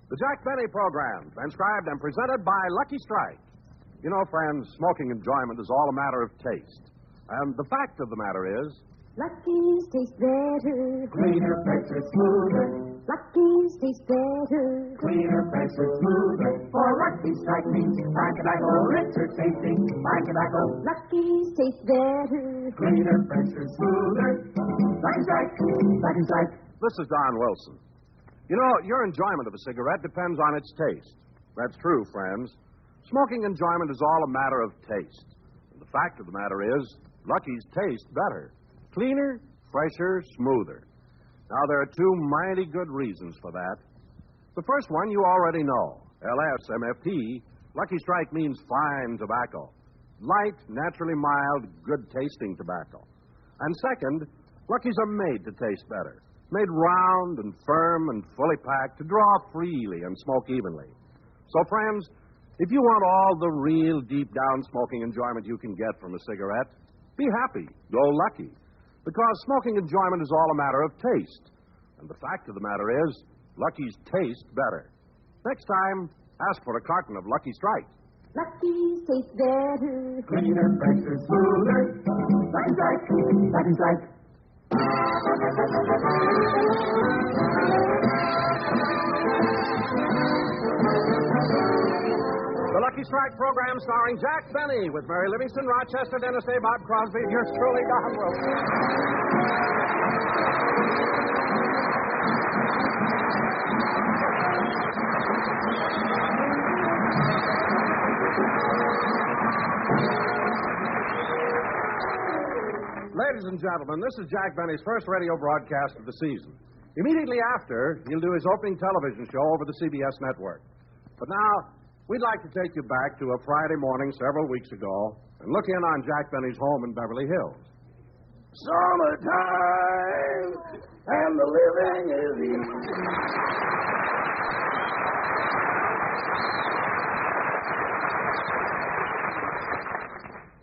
The Jack Benny Program, transcribed and presented by Lucky Strike. You know, friends, smoking enjoyment is all a matter of taste. And the fact of the matter is... Lucky's taste better. Cleaner, fresher, smoother. Lucky's taste better. Cleaner, fresher, smoother. For Lucky Strike means fine tobacco, richer tasting, fine tobacco. Lucky's taste better. Cleaner, fresher, smoother. Lucky Strike, Lucky Strike. This is Don Wilson. You know, your enjoyment of a cigarette depends on its taste. That's true, friends. Smoking enjoyment is all a matter of taste. And the fact of the matter is, Lucky's taste better. Cleaner, fresher, smoother. Now, there are two mighty good reasons for that. The first one you already know. LSMFT, Lucky Strike means fine tobacco. Light, naturally mild, good-tasting tobacco. And second, Lucky's are made to taste better. Made round and firm and fully packed to draw freely and smoke evenly. So, friends, if you want all the real deep-down smoking enjoyment you can get from a cigarette, be happy, go lucky. Because smoking enjoyment is all a matter of taste. And the fact of the matter is, Lucky's taste better. Next time, ask for a carton of Lucky Strike. Lucky's taste better. Cleaner, fresher, smoother. Lucky Strike, Lucky Strike. The Lucky Strike program starring Jack Benny with Mary Livingston, Rochester, Dennis A. Bob Crosby, yours truly, Don Wilson. Ladies and gentlemen, this is Jack Benny's first radio broadcast of the season. Immediately after, he'll do his opening television show over the CBS network. But now, we'd like to take you back to a Friday morning several weeks ago and look in on Jack Benny's home in Beverly Hills. Summertime, and the living is easy.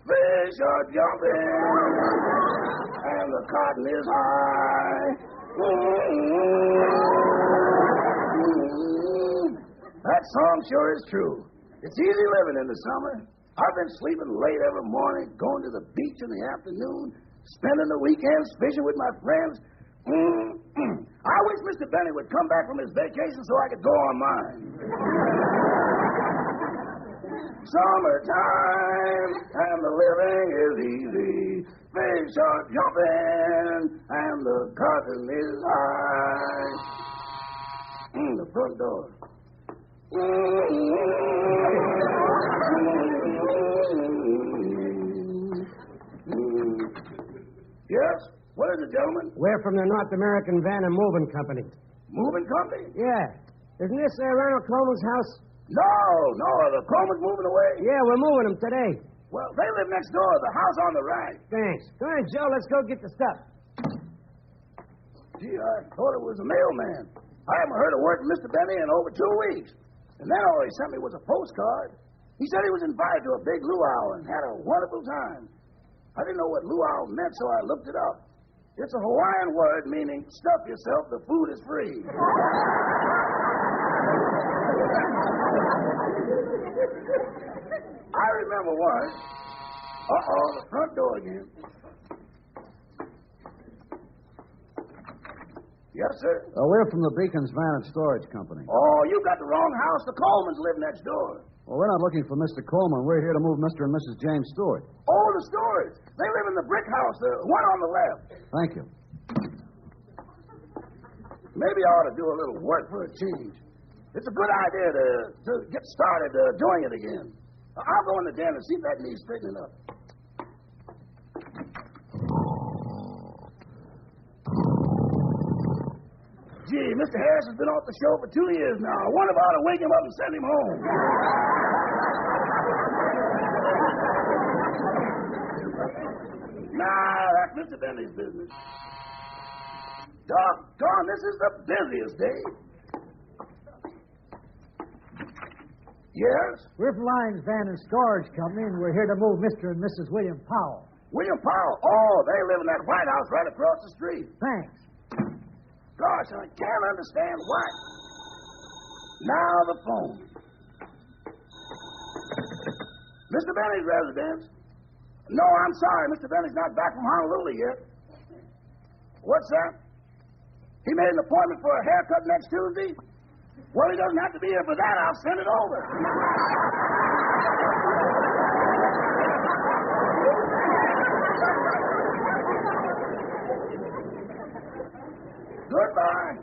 Fish are jumping, and the cotton is high. That song sure is true. It's easy living in the summer. I've been sleeping late every morning, going to the beach in the afternoon, spending the weekends fishing with my friends. I wish Mr. Benny would come back from his vacation so I could go on mine. Summertime, and the living is easy. Fish are jumping, and the cotton is high. The front door. Yes? What is it, gentlemen? We're from the North American Van and Moving Company. Moving company? Yeah. Isn't this Randall Coleman's house? No. The Coleman's moving away? Yeah, we're moving them today. Well, they live next door. The house on the right. Thanks. Go ahead, Joe. Let's go get the stuff. Gee, I thought it was a mailman. I haven't heard a word from Mr. Benny in over 2 weeks. And then all he sent me was a postcard. He said he was invited to a big luau and had a wonderful time. I didn't know what luau meant, so I looked it up. It's a Hawaiian word meaning stuff yourself, the food is free. I remember once. The front door again. Yes, sir? We're from the Beacons Van and Storage Company. Oh, you got the wrong house. The Colemans live next door. Well, we're not looking for Mr. Coleman. We're here to move Mr. and Mrs. James Stewart. Oh, the Stewarts. They live in the brick house, the one on the left. Thank you. Maybe I ought to do a little work for a change. It's a good idea to get started doing it again. I'll go in the den and see if that needs straightening up. Gee, Mr. Harris has been off the show for 2 years now. I wonder if I ought to wake him up and send him home. Nah, that's Mr. Bentley's business. Doggone, this is the busiest day. Yes? We're from Lyons Van and Storage Company, and we're here to move Mr. and Mrs. William Powell. William Powell? Oh, they live in that White House right across the street. Thanks. Gosh, I can't understand why. Now the phone. Mr. Benny's residence. No, I'm sorry. Mr. Benny's not back from Honolulu yet. What's that? He made an appointment for a haircut next Tuesday? Well, he doesn't have to be here for that. I'll send it over. Goodbye.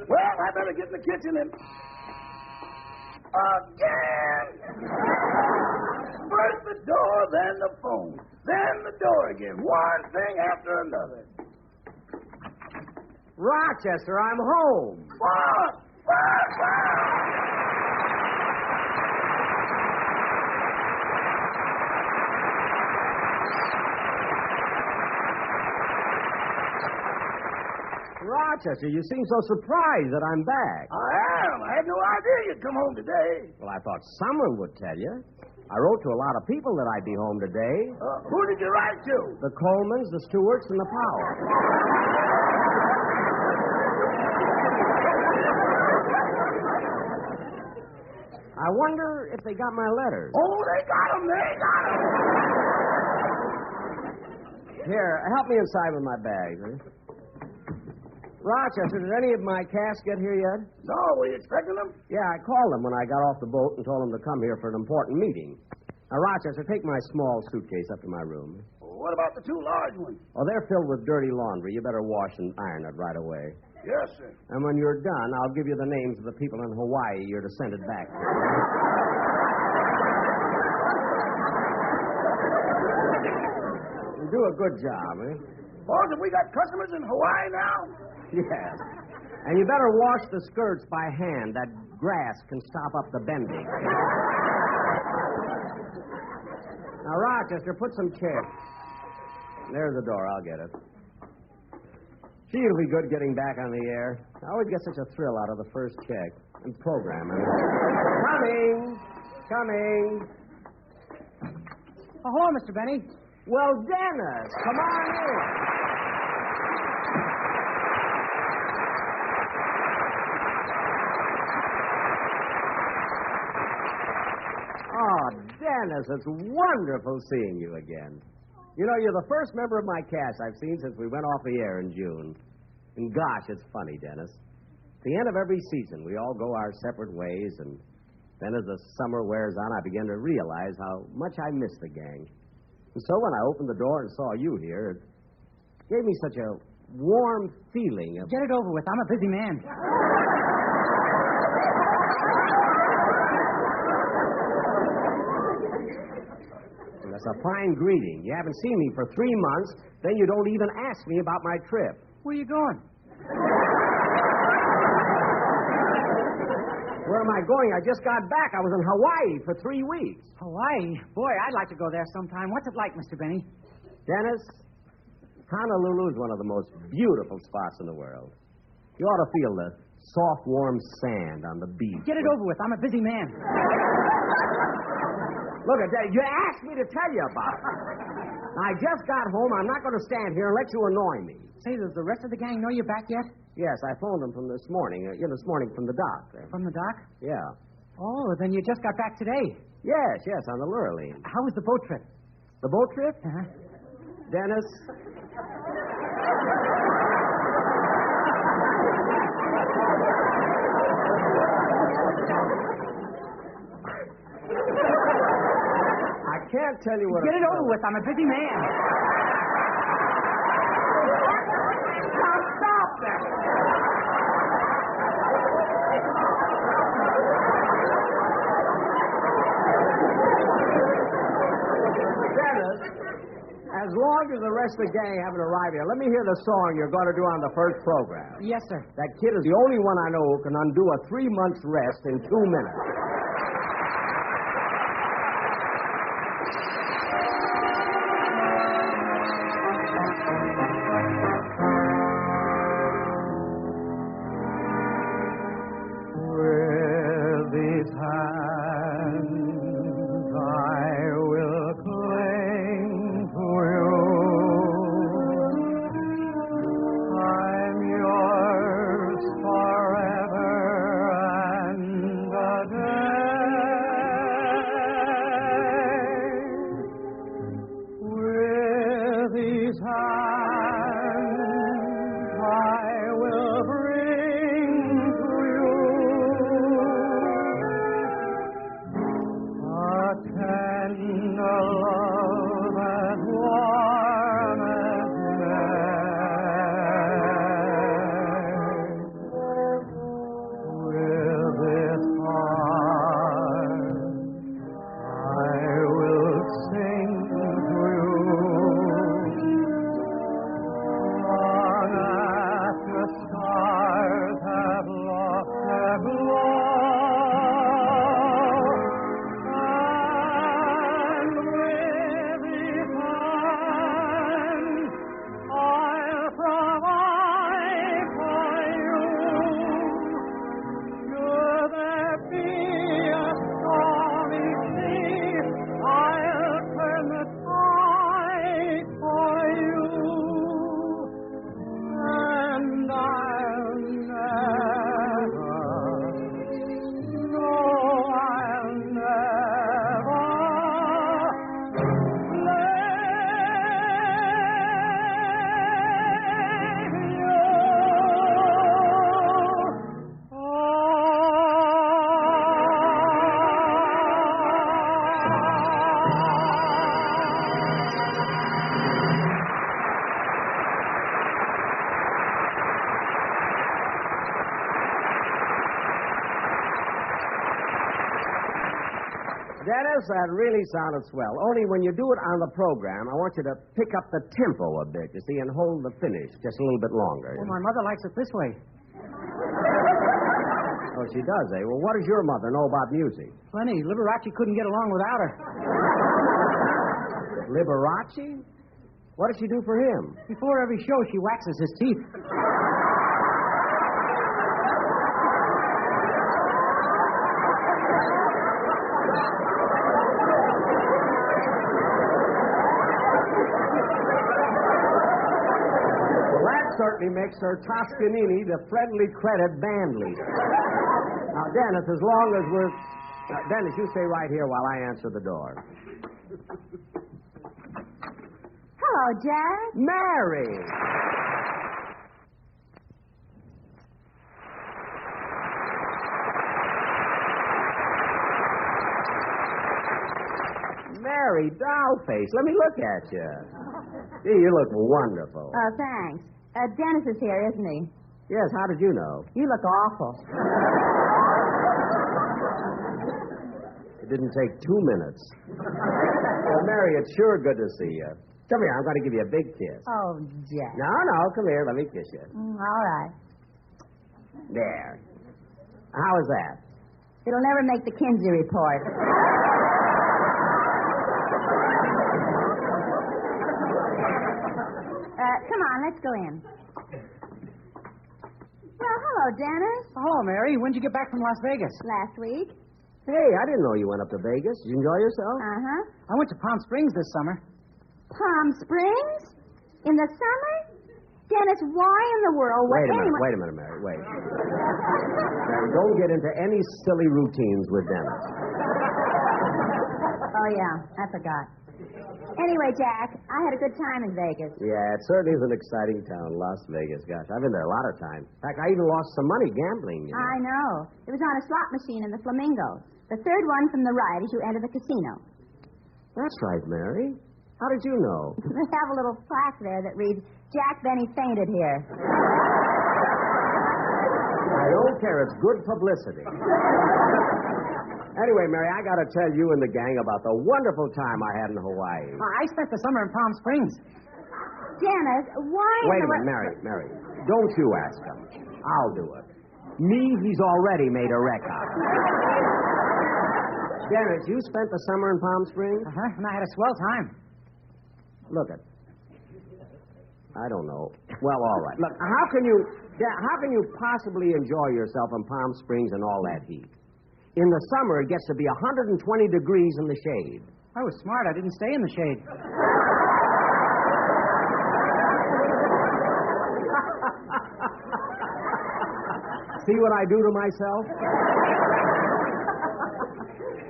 Well, I better get in the kitchen and... Again! First the door, then the phone. Then the door again. One thing after another. Rochester, I'm home. What? Rochester, you seem so surprised that I'm back. I am. I had no idea you'd come home today. Well, I thought someone would tell you. I wrote to a lot of people that I'd be home today. Who did you write to? The Colemans, the Stewarts, and the Powells. I wonder if they got my letters. Oh, they got them. Here, help me inside with my bag, will you? Rochester, did any of my cast get here yet? No, were you expecting them? Yeah, I called them when I got off the boat and told them to come here for an important meeting. Now, Rochester, take my small suitcase up to my room. What about the two large ones? Oh, they're filled with dirty laundry. You better wash and iron it right away. Yes, sir. And when you're done, I'll give you the names of the people in Hawaii you're to send it back to. You do a good job, eh? Boss, have we got customers in Hawaii now? Yes. And you better wash the skirts by hand. That grass can stop up the bending. Now, Rochester, put some chairs. There's the door. I'll get it. Gee, it'll be good getting back on the air. I always get such a thrill out of the first check and programming. Coming. Oh, hello, Mr. Benny. Well, Dennis, come on in. Oh, Dennis, it's wonderful seeing you again. You know, you're the first member of my cast I've seen since we went off the air in June. And gosh, it's funny, Dennis. At the end of every season, we all go our separate ways, and then as the summer wears on, I begin to realize how much I miss the gang. And so when I opened the door and saw you here, it gave me such a warm feeling of... Get it over with. I'm a busy man. That's a fine greeting. You haven't seen me for 3 months, then you don't even ask me about my trip. Where are you going? Where am I going? I just got back. I was in Hawaii for 3 weeks. Hawaii? Boy, I'd like to go there sometime. What's it like, Mr. Benny? Dennis, Honolulu is one of the most beautiful spots in the world. You ought to feel the soft, warm sand on the beach. Get it over with. I'm a busy man. Look at that. You asked me to tell you about it. I just got home. I'm not going to stand here and let you annoy me. Say, does the rest of the gang know you're back yet? Yes, I phoned them from this morning. This morning from the dock. From the dock? Yeah. Oh, then you just got back today. Yes, on the Lurleen. How was the boat trip? The boat trip? Uh-huh. Dennis? I can't tell you what... Get it over with. I'm a busy man. Now stop that! Dennis, as long as the rest of the gang haven't arrived here, let me hear the song you're going to do on the first program. Yes, sir. That kid is the only one I know who can undo a 3 months rest in 2 minutes. Dennis, that really sounded swell. Only when you do it on the program, I want you to pick up the tempo a bit, you see, and hold the finish just a little bit longer. Well, my mother likes it this way. Oh, she does, eh? Well, what does your mother know about music? Plenty. Liberace couldn't get along without her. Liberace? What does she do for him? Before every show, she waxes his teeth. Well, that certainly makes her Toscanini the friendly credit band leader. Now, Dennis, as long as we're... Dennis, you stay right here while I answer the door. Hello, Jack. Mary! Mary Dollface, let me look at you. Gee, you look wonderful. Oh, thanks. Dennis is here, isn't he? Yes, how did you know? You look awful. It didn't take 2 minutes. Well, Mary, it's sure good to see you. Come here, I'm going to give you a big kiss. Oh, Jack. No, come here, let me kiss you. All right. There. How is that? It'll never make the Kinsey report. Come on, let's go in. Well, hello, Dennis. Hello, Mary. When'd you get back from Las Vegas? Last week. Hey, I didn't know you went up to Vegas. Did you enjoy yourself? Uh-huh. I went to Palm Springs this summer. Palm Springs? In the summer? Dennis, why in the world would Wait a anyone... minute, Mary. Wait. Mary, don't get into any silly routines with Dennis. Oh, yeah, I forgot. Anyway, Jack, I had a good time in Vegas. Yeah, it certainly is an exciting town, Las Vegas. Gosh, I've been there a lot of times. In fact, I even lost some money gambling. You know. I know. It was on a slot machine in the Flamingo. The third one from the right as you enter the casino. That's right, Mary. How did you know? They have a little plaque there that reads, Jack Benny fainted here. I don't care. It's good publicity. Anyway, Mary, I got to tell you and the gang about the wonderful time I had in Hawaii. I spent the summer in Palm Springs. Dennis, why... Wait a minute, Mary. Don't you ask him. I'll do it. Me, he's already made a record. Dennis, you spent the summer in Palm Springs? Uh-huh, and I had a swell time. Look it. I don't know. Well, all right. Look, how can you possibly enjoy yourself in Palm Springs in all that heat? In the summer, it gets to be 120 degrees in the shade. I was smart. I didn't stay in the shade. See what I do to myself?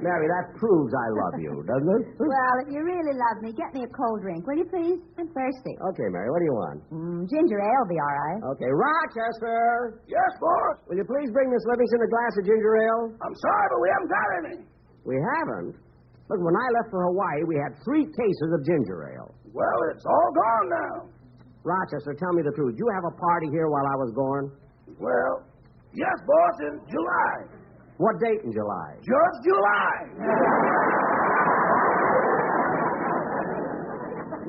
Mary, that proves I love you, doesn't it? Well, if you really love me, get me a cold drink, will you please? I'm thirsty. Okay, Mary, what do you want? Ginger ale will be all right. Okay, Rochester! Yes, boss? Will you please bring Miss Livingston a glass of ginger ale? I'm sorry, but we haven't got any. We haven't? Look, when I left for Hawaii, we had 3 cases of ginger ale. Well, it's all gone now. Rochester, tell me the truth. Did you have a party here while I was gone? Well, yes, boss, in July. What date in July? Just July.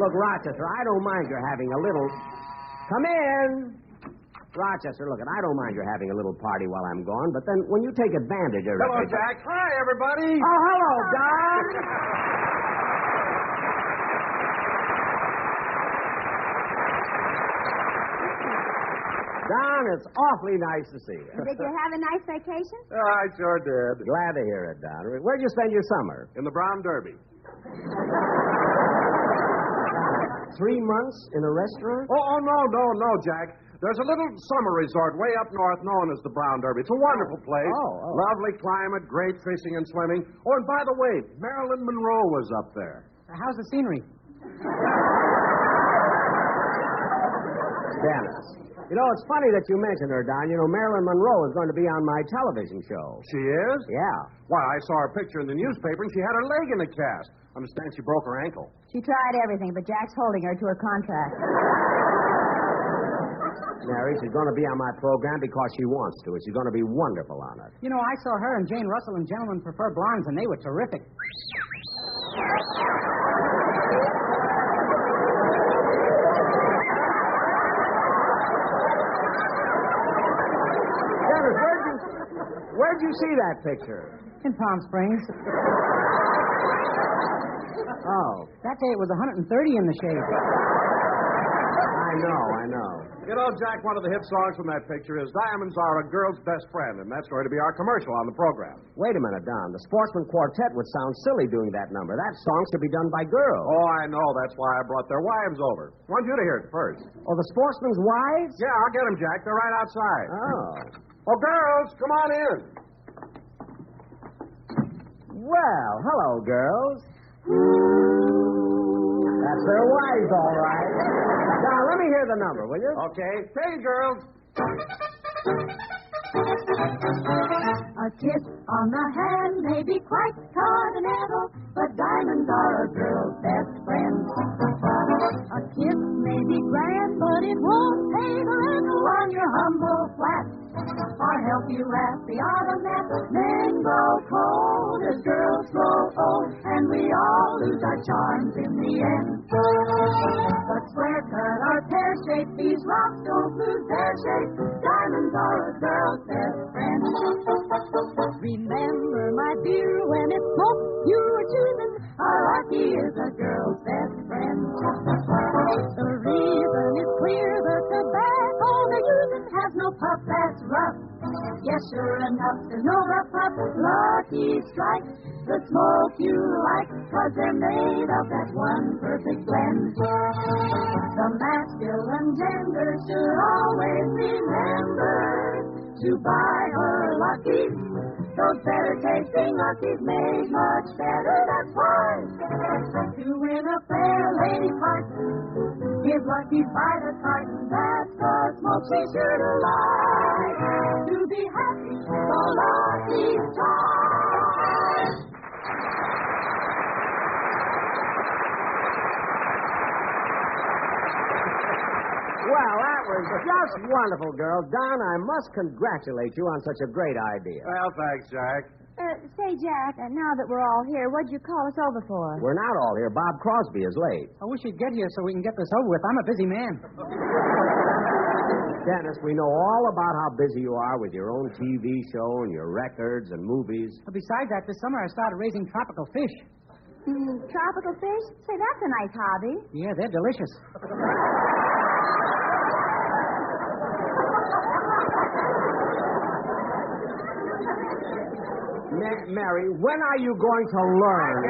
Look, Rochester, I don't mind your having a little... Come in! Rochester, look, I don't mind your having a little party while I'm gone, but then when you take advantage of... Hello, Jack. Hi, everybody. Oh, hello, Don! Don, it's awfully nice to see you. Did you have a nice vacation? I sure did. Glad to hear it, Don. Where'd you spend your summer? In the Brown Derby. 3 months in a restaurant? Oh, no, Jack. There's a little summer resort way up north known as the Brown Derby. It's a wonderful place. Oh. Lovely climate, great fishing and swimming. Oh, and by the way, Marilyn Monroe was up there. How's the scenery? Dennis. You know, it's funny that you mentioned her, Don. You know, Marilyn Monroe is going to be on my television show. She is? Yeah. Why, I saw her picture in the newspaper, and she had her leg in a cast. I understand she broke her ankle. She tried everything, but Jack's holding her to her contract. Mary. She's going to be on my program because she wants to, and she's going to be wonderful on it. You know, I saw her and Jane Russell and Gentlemen Prefer Blondes, and they were terrific. Dennis, where'd you see that picture? In Palm Springs. Oh, That day it was 130 in the shade. I know. You know, Jack, one of the hit songs from that picture is Diamonds Are a Girl's Best Friend, and that's going to be our commercial on the program. Wait a minute, Don. The Sportsman Quartet would sound silly doing that number. That song should be done by girls. Oh, I know. That's why I brought their wives over. Want you to hear it first. Oh, the Sportsman's wives? Yeah, I'll get them, Jack. They're right outside. Oh. Oh, girls, come on in. Well, hello, girls. That's their wives, all right. Now, let me hear the number, will you? Okay. Hey, girls. A kiss on the hand may be quite continental, but diamonds are a girl's best friend. A kiss may be grand, but it won't pay the rental on your humble flat. Or help you laugh the autumn that men grow cold as girls grow old, and we all lose our charms in the end. But square cut or pear shaped, these rocks don't lose their shape. Diamonds are a girl's best friend. Remember, my dear, when it's smoke you are choosing, a lucky is a girl's best friend. The reason is clear, the tobacco they're using has no puff that's rough. Yes, sure enough, there's no rough puff. Lucky Strike, the smoke you like, 'cause they're made of that one perfect blend. The masculine gender should always remember to buy her Lucky. Those better tasting Luckies made much better, that's why. To win a fair lady's heart, give Luckies by the carton, that's the smoke she's sure to like. To be happy, so Lucky's try. Well, that was just wonderful, girls. Don, I must congratulate you on such a great idea. Well, thanks, Jack. Say, Jack, now that we're all here, what'd you call us over for? We're not all here. Bob Crosby is late. I wish you'd get here so we can get this over with. I'm a busy man. Dennis, we know all about how busy you are with your own TV show and your records and movies. Besides that, this summer I started raising tropical fish. Tropical fish? Say, that's a nice hobby. Yeah, they're delicious. Mary, when are you going to learn?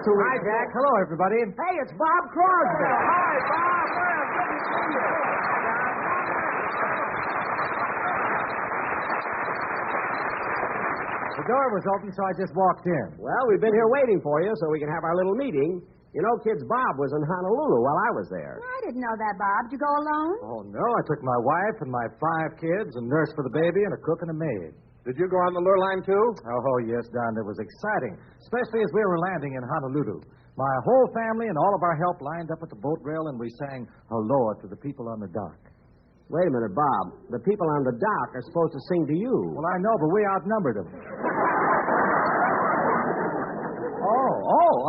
Hi, Jack. Hello, everybody. Hey, it's Bob Crosby. Hi, Bob. Well, good to see you. The door was open, so I just walked in. Well, we've been here waiting for you so we can have our little meeting. You know, kids, Bob was in Honolulu while I was there. I didn't know that, Bob. Did you go alone? Oh, no. I took my wife and my 5 kids, a nurse for the baby, and a cook and a maid. Did you go on the lure line, too? Oh, yes, Don. It was exciting, especially as we were landing in Honolulu. My whole family and all of our help lined up at the boat rail, and we sang aloha to the people on the dock. Wait a minute, Bob. The people on the dock are supposed to sing to you. Well, I know, but we outnumbered them. Oh,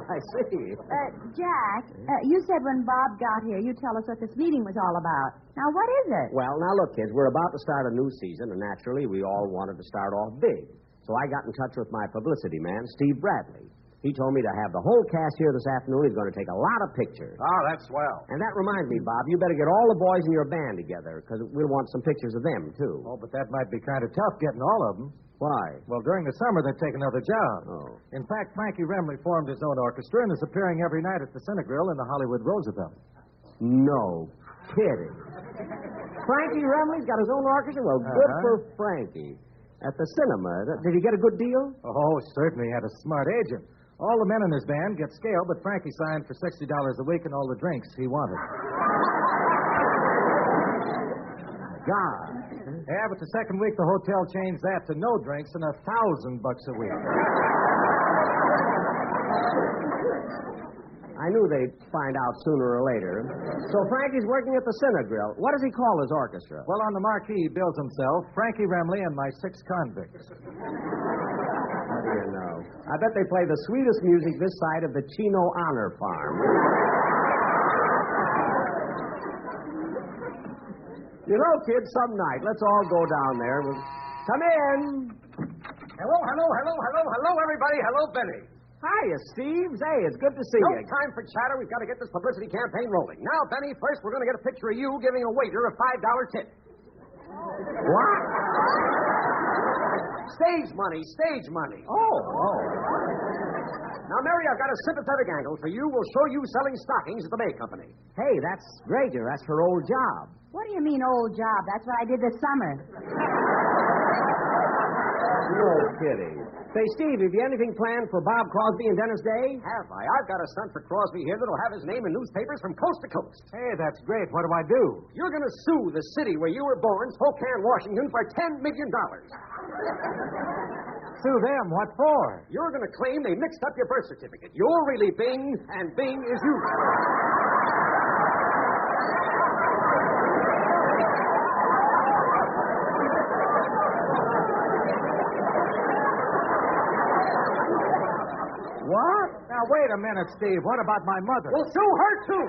I see. Jack, you said when Bob got here, you'd tell us what this meeting was all about. Now, what is it? Well, now look, kids, we're about to start a new season, and naturally, we all wanted to start off big. So I got in touch with my publicity man, Steve Bradley. He told me to have the whole cast here this afternoon. He's going to take a lot of pictures. Oh, that's swell. And that reminds me, Bob, you better get all the boys in your band together, because we'll want some pictures of them, too. Oh, but that might be kind of tough getting all of them. Why? Well, during the summer, they take another job. Oh. In fact, Frankie Remley formed his own orchestra and is appearing every night at the Cinegrill in the Hollywood Roosevelt. No kidding. Frankie Remley's got his own orchestra? Well, good for Frankie. At the cinema. Did he get a good deal? Oh, certainly. He had a smart agent. All the men in his band get scale, but Frankie signed for $60 a week and all the drinks he wanted. God. Yeah, but the second week the hotel changed that to no drinks and $1,000 a week. I knew they'd find out sooner or later. So Frankie's working at the Cinegrill. What does he call his orchestra? Well, on the marquee, he bills himself Frankie Remley and my 6 convicts. How do you know? I bet they play the sweetest music this side of the Chino Honor Farm. You know, kids, some night, let's all go down there. Come in. Hello, everybody. Hello, Benny. Hiya, Steve. Hey, it's good to see No you. time for chatter. We've got to get this publicity campaign rolling. Now, Benny, first we're going to get a picture of you giving a waiter a $5 tip. What? Stage money. Oh. Now, Mary, I've got a sympathetic angle for you. We'll show you selling stockings at the May Company. Hey, that's great, dear. That's her old job. What do you mean, old job? That's what I did this summer. No kidding. Say, Steve, have you anything planned for Bob Crosby and Dennis Day? Have I? I've got a stunt for Crosby here that'll have his name in newspapers from coast to coast. Hey, that's great. What do I do? You're going to sue the city where you were born, Spokane, Washington, for $10 million. Sue them. What for? You're going to claim they mixed up your birth certificate. You're really Bing, and Bing is you. What? Now, wait a minute, Steve. What about my mother? We'll sue her, too.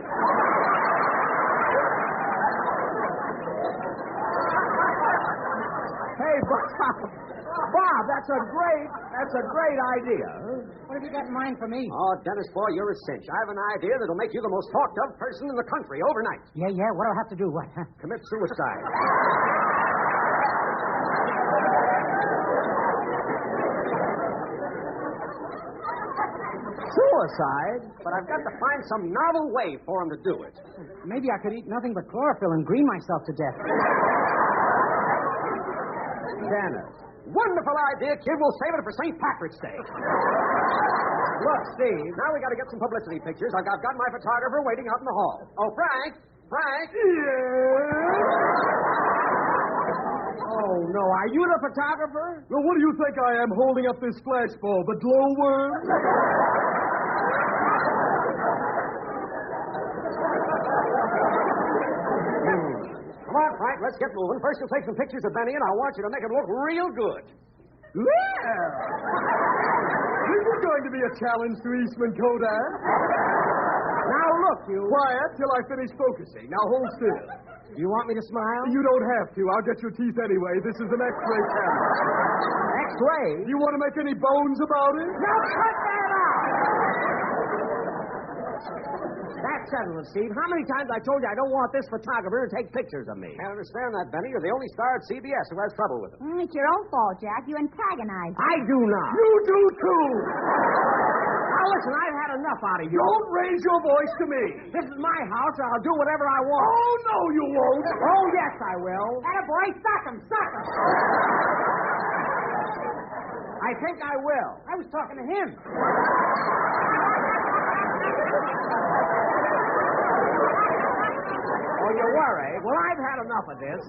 Hey, Bob, that's a great idea. What have you got in mind for me? Oh, Dennis, boy, you're a cinch. I have an idea that'll make you the most talked of person in the country overnight. Yeah. What do I have to do? What? Huh? Commit suicide. Suicide? But I've got to find some novel way for him to do it. Maybe I could eat nothing but chlorophyll and green myself to death. Dennis. Wonderful idea, kid. We'll save it for St. Patrick's Day. Look, Steve. Now we got to get some publicity pictures. I've got my photographer waiting out in the hall. Oh, Frank. Oh, no. Are you the photographer? Well, what do you think I am holding up this flashbulb? A glowworm? Come on, Frank. Let's get moving. First, you'll take some pictures of Benny, and I want you to make it look real good. Well, this is going to be a challenge to Eastman Kodak. Now, look, you. Quiet till I finish focusing. Now, hold still. You want me to smile? You don't have to. I'll get your teeth anyway. This is an X-ray camera. X-ray? You want to make any bones about it? Now, cut that out! That's settles it, Steve. How many times I told you I don't want this photographer to take pictures of me? Can't understand that, Benny. You're the only star at CBS who has trouble with it. It's your own fault, Jack. You antagonize. I do not. You do, too. Now, listen, I've had enough out of you. Don't raise your voice to me. This is my house, and I'll do whatever I want. Oh, no, you won't. Oh, yes, I will. Attaboy, suck him. I think I will. I was talking to him. Oh, you were, eh? Well, I've had enough of this.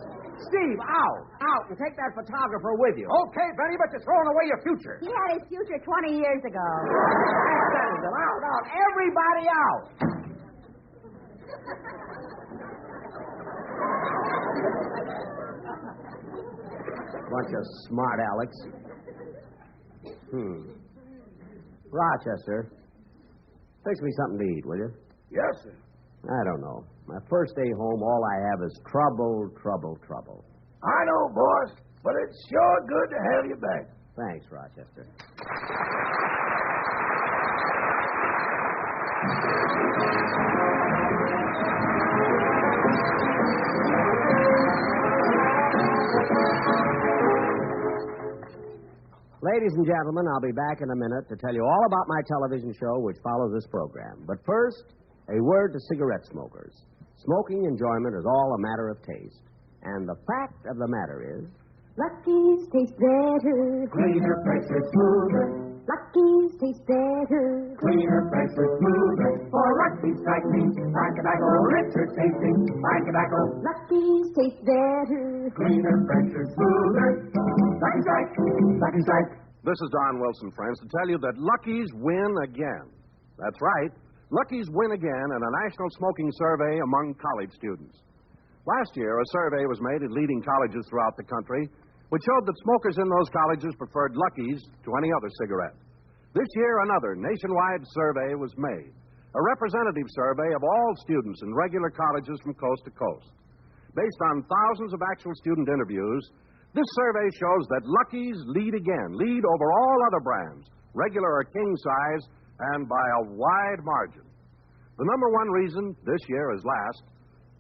Steve, out. And take that photographer with you. Okay, Benny, but you're throwing away your future. He had his future 20 years ago. That settles it. Out. Everybody out. Bunch of smart Alex. Rochester, fix me something to eat, will you? Yes, sir. I don't know. My first day home, all I have is trouble. I know, boss, but it's sure good to have you back. Thanks, Rochester. Ladies and gentlemen, I'll be back in a minute to tell you all about my television show which follows this program. But first, a word to cigarette smokers. Smoking enjoyment is all a matter of taste. And the fact of the matter is... Lucky's taste better. Cleaner, fresher, smoother. Lucky's taste better. Cleaner, fresher, smoother. For Lucky's strike me. Fine tobacco, richer tasting. Fine tobacco. Lucky's taste better. Cleaner, fresher, smoother. Lucky strike. Lucky strike. This is Don Wilson, friends, to tell you that Lucky's win again. That's right. Lucky's win again in a national smoking survey among college students. Last year, a survey was made at leading colleges throughout the country, which showed that smokers in those colleges preferred Lucky's to any other cigarette. This year, another nationwide survey was made, a representative survey of all students in regular colleges from coast to coast. Based on thousands of actual student interviews, this survey shows that Lucky's lead over all other brands, regular or king size, and by a wide margin. The number one reason this year as last,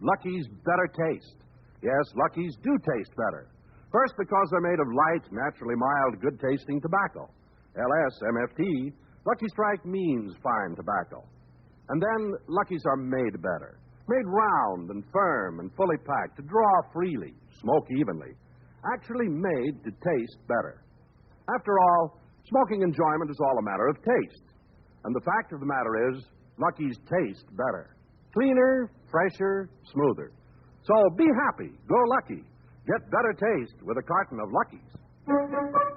Lucky's better taste. Yes, Lucky's do taste better. First, because they're made of light, naturally mild, good-tasting tobacco. LS-MFT, Lucky Strike means fine tobacco. And then Lucky's are made better. Made round and firm and fully packed to draw freely, smoke evenly. Actually made to taste better. After all, smoking enjoyment is all a matter of taste. And the fact of the matter is, Lucky's taste better. Cleaner, fresher, smoother. So be happy. Go Lucky. Get better taste with a carton of Lucky's.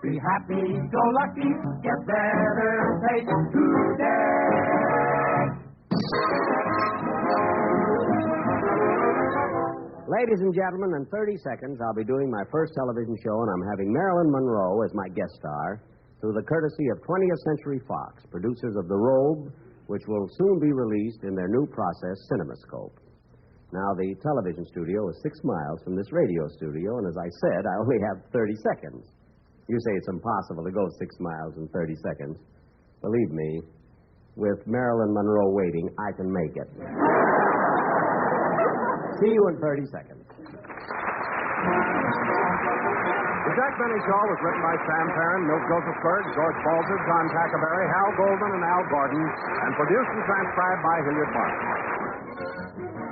Be happy, go lucky, get better taste today. Ladies and gentlemen, in 30 seconds, I'll be doing my first television show, and I'm having Marilyn Monroe as my guest star through the courtesy of 20th Century Fox, producers of The Robe, which will soon be released in their new process, CinemaScope. Now, the television studio is 6 miles from this radio studio, and as I said, I only have 30 seconds. You say it's impossible to go 6 miles in 30 seconds. Believe me, with Marilyn Monroe waiting, I can make it. See you in 30 seconds. The Jack Benny Show was written by Sam Perrin, Milt Joseph Berg, George Balzer, John Tackerberry, Hal Golden, and Al Gordon, and produced and transcribed by Hilliard Martin.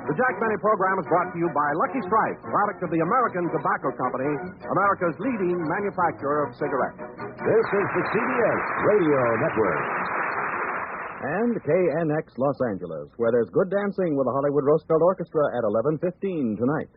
The Jack Benny program is brought to you by Lucky Strike, product of the American Tobacco Company, America's leading manufacturer of cigarettes. This is the CBS Radio Network. And KNX Los Angeles, where there's good dancing with the Hollywood Roosevelt Orchestra at 11:15 tonight.